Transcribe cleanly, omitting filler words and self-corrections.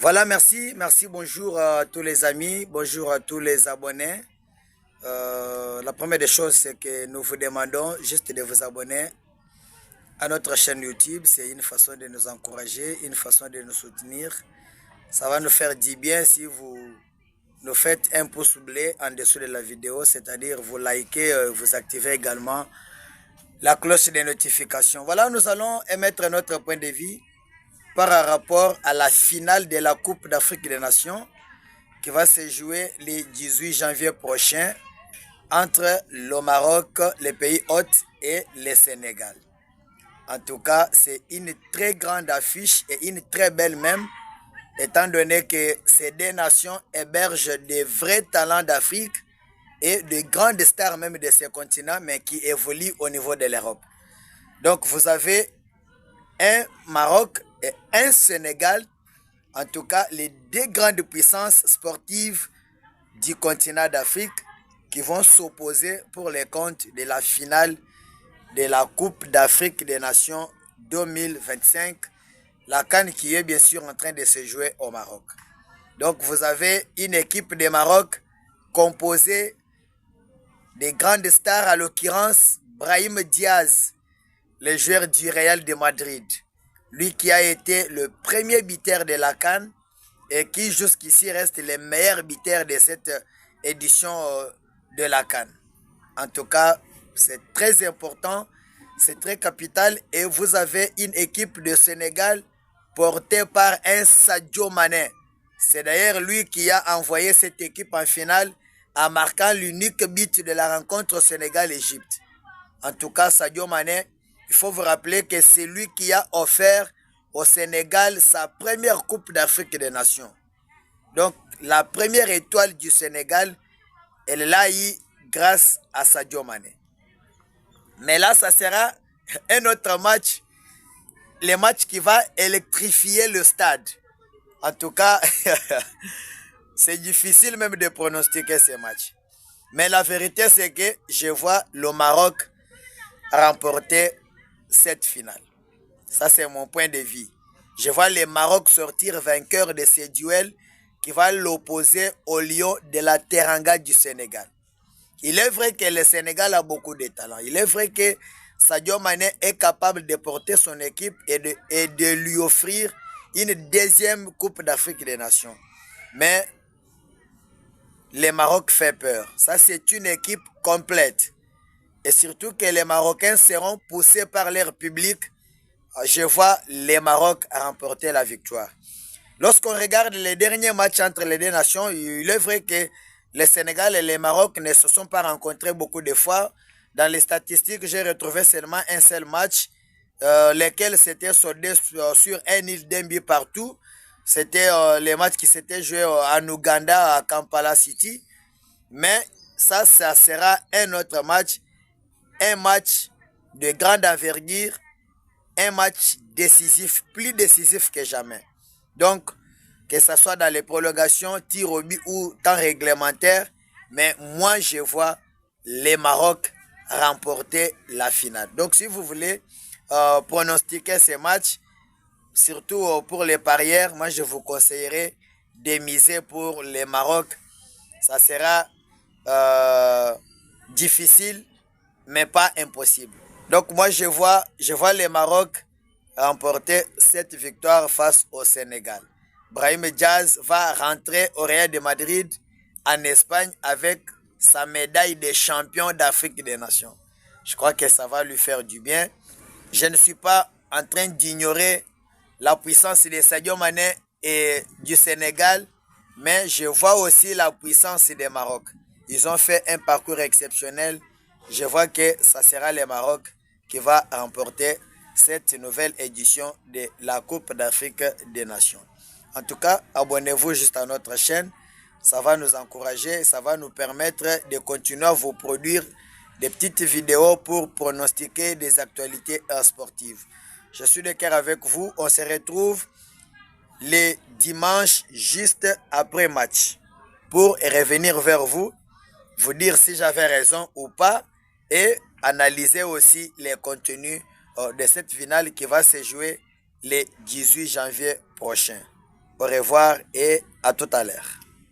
Voilà, merci, bonjour à tous les amis, bonjour à tous les abonnés. La première des choses, c'est que nous vous demandons juste de vous abonner à notre chaîne YouTube. C'est une façon de nous encourager, une façon de nous soutenir. Ça va nous faire du bien si vous nous faites un pouce bleu en dessous de la vidéo, c'est-à-dire vous likez, vous activez également la cloche des notifications. Voilà, nous allons émettre notre point de vue par rapport à la finale de la Coupe d'Afrique des Nations qui va se jouer le 18 janvier prochain entre le Maroc, les pays hôtes et le Sénégal. En tout cas, c'est une très grande affiche et une très belle même, étant donné que ces deux nations hébergent des vrais talents d'Afrique et de grandes stars même de ces continents, mais qui évoluent au niveau de l'Europe. Donc vous avez un Maroc et un Sénégal, en tout cas les deux grandes puissances sportives du continent d'Afrique qui vont s'opposer pour les comptes de la finale de la Coupe d'Afrique des Nations 2025, la CAN qui est bien sûr en train de se jouer au Maroc. Donc vous avez une équipe de Maroc composée de grandes stars, à l'occurrence Brahim Diaz, le joueur du Real de Madrid. Lui qui a été le premier buteur de la CAN et qui jusqu'ici reste le meilleur buteur de cette édition de la CAN. En tout cas, c'est très important, c'est très capital et vous avez une équipe de Sénégal portée par un Sadio Mané. C'est d'ailleurs lui qui a envoyé cette équipe en finale en marquant l'unique but de la rencontre Sénégal-Égypte. En tout cas, Sadio Mané, il faut vous rappeler que c'est lui qui a offert au Sénégal sa première Coupe d'Afrique des Nations. Donc, la première étoile du Sénégal, elle l'a eu grâce à Sadio Mané. Mais là, ça sera un autre match, le match qui va électrifier le stade. En tout cas, c'est difficile même de pronostiquer ce match. Mais la vérité, c'est que je vois le Maroc remporter cette finale. Ça, c'est mon point de vue. Je vois le Maroc sortir vainqueur de ce duel qui va l'opposer au lion de la Teranga du Sénégal. Il est vrai que le Sénégal a beaucoup de talent. Il est vrai que Sadio Mané est capable de porter son équipe et de lui offrir une deuxième Coupe d'Afrique des Nations. Mais le Maroc fait peur. Ça, c'est une équipe complète. Et surtout que les Marocains seront poussés par leur public. Je vois les Maroc remporter la victoire. Lorsqu'on regarde les derniers matchs entre les deux nations, il est vrai que le Sénégal et le Maroc ne se sont pas rencontrés beaucoup de fois. Dans les statistiques, j'ai retrouvé seulement un seul match, lequel s'était soldé sur un île d'un but partout. C'était le match qui s'était joué en Ouganda, à Kampala City. Mais ça sera un autre match, un match de grande envergure, un match décisif, plus décisif que jamais. Donc, que ce soit dans les prolongations, tir au but ou temps réglementaire, mais moi je vois les Maroc remporter la finale. Donc si vous voulez pronostiquer ces matchs, surtout pour les parieurs, moi je vous conseillerais de miser pour les Maroc. Ça sera difficile, mais pas impossible. Donc moi je vois les Maroc remporter cette victoire face au Sénégal. Brahim Diaz va rentrer au Real de Madrid en Espagne avec sa médaille de champion d'Afrique des Nations. Je crois que ça va lui faire du bien. Je ne suis pas en train d'ignorer la puissance de Sadio Mané et du Sénégal, mais je vois aussi la puissance des Maroc. Ils ont fait un parcours exceptionnel. Je vois que ça sera le Maroc qui va remporter cette nouvelle édition de la Coupe d'Afrique des Nations. En tout cas, abonnez-vous juste à notre chaîne. Ça va nous encourager, ça va nous permettre de continuer à vous produire des petites vidéos pour pronostiquer des actualités sportives. Je suis de cœur avec vous. On se retrouve les dimanches juste après match pour revenir vers vous, vous dire si j'avais raison ou pas et analyser aussi les contenus de cette finale qui va se jouer le 18 janvier prochain. Au revoir et à tout à l'heure.